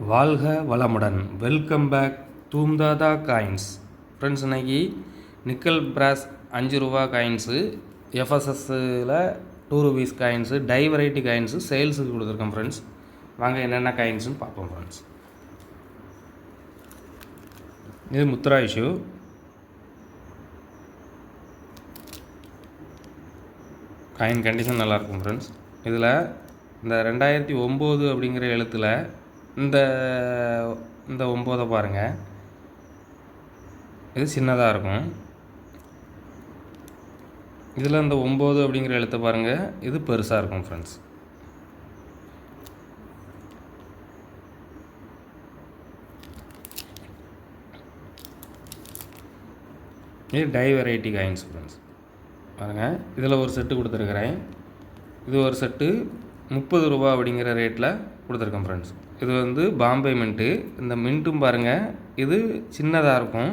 வாழ்க வளமுடன். Welcome back தூம்தாதா காயின்ஸ். ஃப்ரெண்ட்ஸ், இன்றைக்கி நிக்கல் பிராஸ் 5 ரூபா காயின்ஸு, எஃப்எஸ்எஸ்ஸில் 2 rupees coins, die variety coins சேல்ஸுக்கு கொடுத்துருக்கோம். ஃப்ரெண்ட்ஸ், வாங்க என்னென்ன காயின்ஸுன்னு பார்ப்போம். ஃப்ரெண்ட்ஸ், இது முத்ரா இஷ்யூ. காயின் கண்டிஷன் நல்லாயிருக்கும். ஃப்ரெண்ட்ஸ், இதில் இந்த 2009 அப்படிங்கிற எழுத்தில் இந்த 9 பாருங்கள், இது சின்னதாக இருக்கும். இதில் இந்த 9 அப்படிங்கிற எழுத்தை பாருங்கள், இது பெருசாக இருக்கும். ஃப்ரெண்ட்ஸ், இது டை வெரைட்டி காயின்ஸ். ஃப்ரெண்ட்ஸ் பாருங்கள், இதில் ஒரு செட்டு கொடுத்துருக்குறேன். இது ஒரு செட்டு 30 ரூபா அப்படிங்கிற ரேட்டில் கொடுத்துருக்கேன். ஃப்ரெண்ட்ஸ், இது பாம்பே மின்ட்டு. இந்த மின்ட்டும் பாருங்கள், இது சின்னதாக இருக்கும்,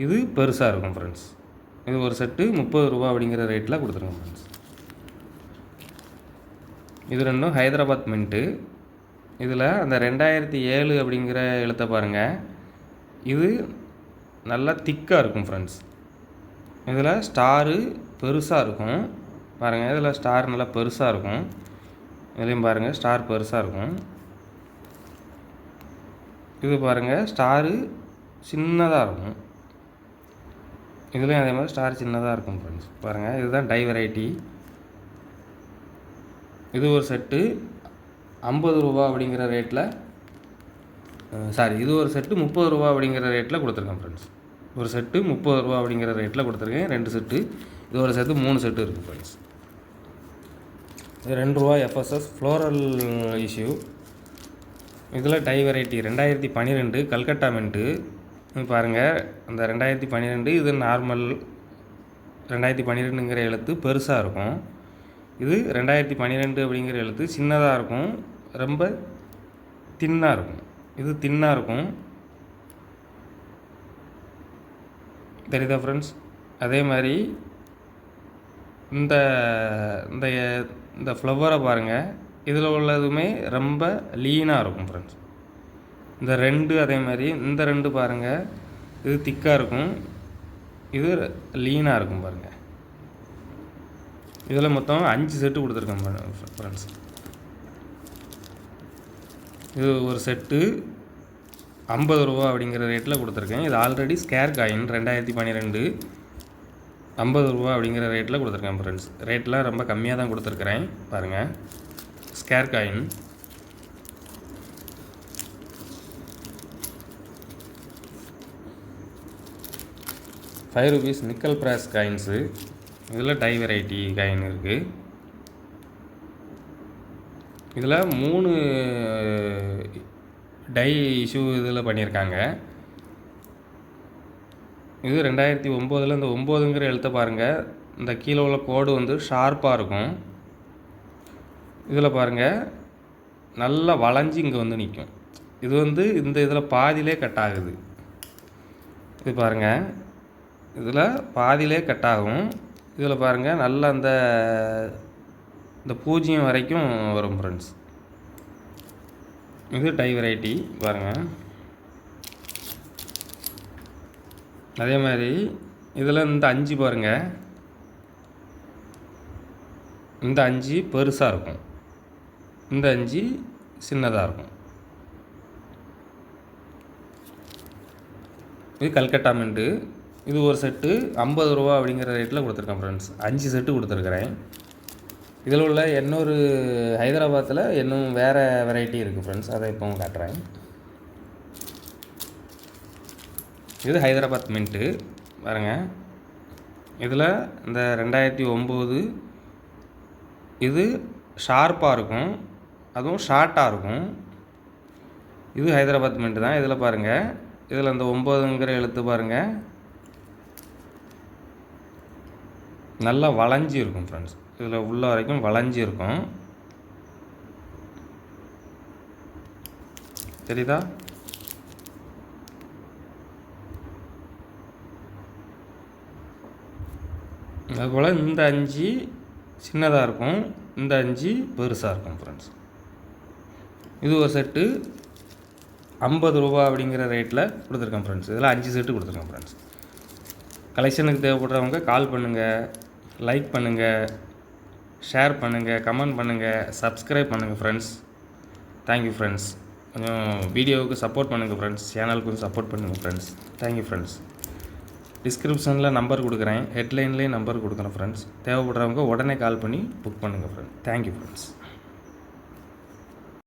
இது பெருசாக இருக்கும். ஃப்ரெண்ட்ஸ், இது ஒரு செட்டு 30 ரூபா அப்படிங்கிற ரேட்டில் கொடுத்துருக்கேன். ஃப்ரெண்ட்ஸ், இது ரெண்டும் ஹைதராபாத் மின்ட்டு. இதில் அந்த 2007 அப்படிங்கிற எழுத்தை பாருங்கள், இது நல்லா திக்காக இருக்கும். ஃப்ரெண்ட்ஸ், இதில் ஸ்டாரு பெருசாக இருக்கும். பாருங்கள், இதில் ஸ்டார் நல்லா பெருசாக இருக்கும். இதுலேயும் பாருங்கள், ஸ்டார் பெருசாக இருக்கும். இது பாருங்கள், ஸ்டாரு சின்னதாக இருக்கும். இதுலேயும் அதே மாதிரி ஸ்டார் சின்னதாக இருக்கும். ஃப்ரெண்ட்ஸ் பாருங்கள், இதுதான் டை வெரைட்டி. இது ஒரு செட்டு 50 ரூபா அப்படிங்கிற ரேட்டில், இது ஒரு செட்டு 30 ரூபா அப்படிங்கிற ரேட்டில் கொடுத்துருக்கேன். ஃப்ரெண்ட்ஸ், ஒரு செட்டு 30 ரூபா அப்படிங்கிற ரேட்டில் கொடுத்துருக்கேன். 2 செட்டு, இது ஒரு செட்டு 3 செட்டு இருக்குது. ஃப்ரெண்ட்ஸ், இது 2 ரூபா எஃப்எஸ்எஸ் ஃப்ளோரல் இஷ்யூ. இதில் டை வெரைட்டி 2012 கல்கட்டா மின்ட்டு. பாருங்கள், அந்த 2012 இது நார்மல் 2012ங்கிற எழுத்து பெருசாக இருக்கும். இது 2012 அப்படிங்கிற எழுத்து சின்னதாக இருக்கும், ரொம்ப தின்னாக இருக்கும். இது தின்னாக இருக்கும், தெரியுதா ஃப்ரெண்ட்ஸ்? அதே மாதிரி இந்த இந்த இந்த ஃப்ளவரை பாருங்கள், இதில் உள்ளதுமே ரொம்ப லீனாக இருக்கும். ஃப்ரெண்ட்ஸ், இந்த 2 அதே மாதிரி இந்த 2 பாருங்கள், இது திக்காக இருக்கும், இது லீனாக இருக்கும். பாருங்கள், இதில் மொத்தம் 5 செட்டு கொடுத்துருக்கேன். ஃப்ரெண்ட்ஸ், இது ஒரு செட்டு 50 ரூபா அப்படிங்கிற ரேட்டில் கொடுத்துருக்கேன். இது ஆல்ரெடி ஸ்கேர் காயின் 2012 50 ரூபா அப்படிங்கிற ரேட்டில் கொடுத்துருக்கேன். ஃப்ரெண்ட்ஸ், ரேட்லாம் ரொம்ப கம்மியாக தான் கொடுத்துருக்குறேன். பாருங்கள், ஸ்கேர் காயின். ₹5 நிக்கல் பிராஸ் காயின்ஸு. இதில் டை வெரைட்டி காயின் இருக்குது. இதில் 3 டை இஷ்யூ இதில் பண்ணியிருக்காங்க. இது 2009 இந்த 9ங்கிற எழுத்தை பாருங்கள், இந்த கீழே உள்ள கோடு ஷார்ப்பாக இருக்கும். இதில் பாருங்கள், நல்லா வளைஞ்சி இங்கே நிற்கும். இது இந்த இதில் பாதியிலே கட் ஆகுது. இது பாருங்கள், இதில் பாதியிலே கட் ஆகும். இதில் பாருங்கள், நல்லா இந்த பூஜ்ஜியம் வரைக்கும் வரும். ஃப்ரெண்ட்ஸ், இது டை வெரைட்டி. பாருங்கள், அதே மாதிரி இதில் இந்த 5 பாருங்கள், இந்த 5 பெருசாக இருக்கும், இந்த 5 சின்னதாக இருக்கும். இது கல்கட்டா மின்ட்டு. இது ஒரு செட்டு 50 ரூபா அப்படிங்கிற ரேட்டில் கொடுத்துருக்கேன். ஃப்ரெண்ட்ஸ், 5 செட்டு கொடுத்துருக்குறேன். இதில் உள்ள இன்னொரு ஹைதராபாத்தில் இன்னும் வேறு வெரைட்டி இருக்குது. ஃப்ரெண்ட்ஸ், அதை இப்போ காட்டுறேன். இது ஹைதராபாத் மின்ட்டு. பாருங்கள், இதில் இந்த 2009 இது ஷார்ப்பாக இருக்கும், அதுவும் ஷார்ட்டாக இருக்கும். இது ஹைதராபாத் மின்ட்டு தான். இதில் பாருங்கள், இதில் இந்த 9ங்கிற எழுத்து பாருங்கள், நல்லா வளைஞ்சி இருக்கும். ஃப்ரெண்ட்ஸ், இதில் உள்ள வரைக்கும் வளைஞ்சி இருக்கும், தெரியுதா? அதுபோல் இந்த 5 சின்னதாக இருக்கும், இந்த 5 பெருசாக இருக்கும். ஃப்ரெண்ட்ஸ், இது ஒரு செட்டு 50 ரூபா அப்படிங்கிற ரேட்டில் கொடுத்துருக்கேன் ஃப்ரெண்ட்ஸ். இதில் 5 செட்டு கொடுத்துருக்கேன் ஃப்ரெண்ட்ஸ். கலெக்ஷனுக்கு தேவைப்படுறவங்க கால் பண்ணுங்கள், லைக் பண்ணுங்கள், ஷேர் பண்ணுங்கள், கமெண்ட் பண்ணுங்கள், சப்ஸ்கிரைப் பண்ணுங்கள் ஃப்ரெண்ட்ஸ். Thank you friends. கொஞ்சம் வீடியோவுக்கு சப்போர்ட் பண்ணுங்கள் ஃப்ரெண்ட்ஸ். சேனலுக்கு கொஞ்சம் சப்போர்ட் பண்ணுங்கள் ஃப்ரெண்ட்ஸ். Thank you friends. டிஸ்கிரிப்ஷனில் நம்பர் கொடுக்குறேன், ஹெட்லைன்லேயும் நம்பர் கொடுக்குறேன் ஃப்ரெண்ட்ஸ். தேவைப்படுறவங்க உடனே கால் பண்ணி புக் பண்ணுங்கள் ஃப்ரெண்ட்ஸ். Thank you friends.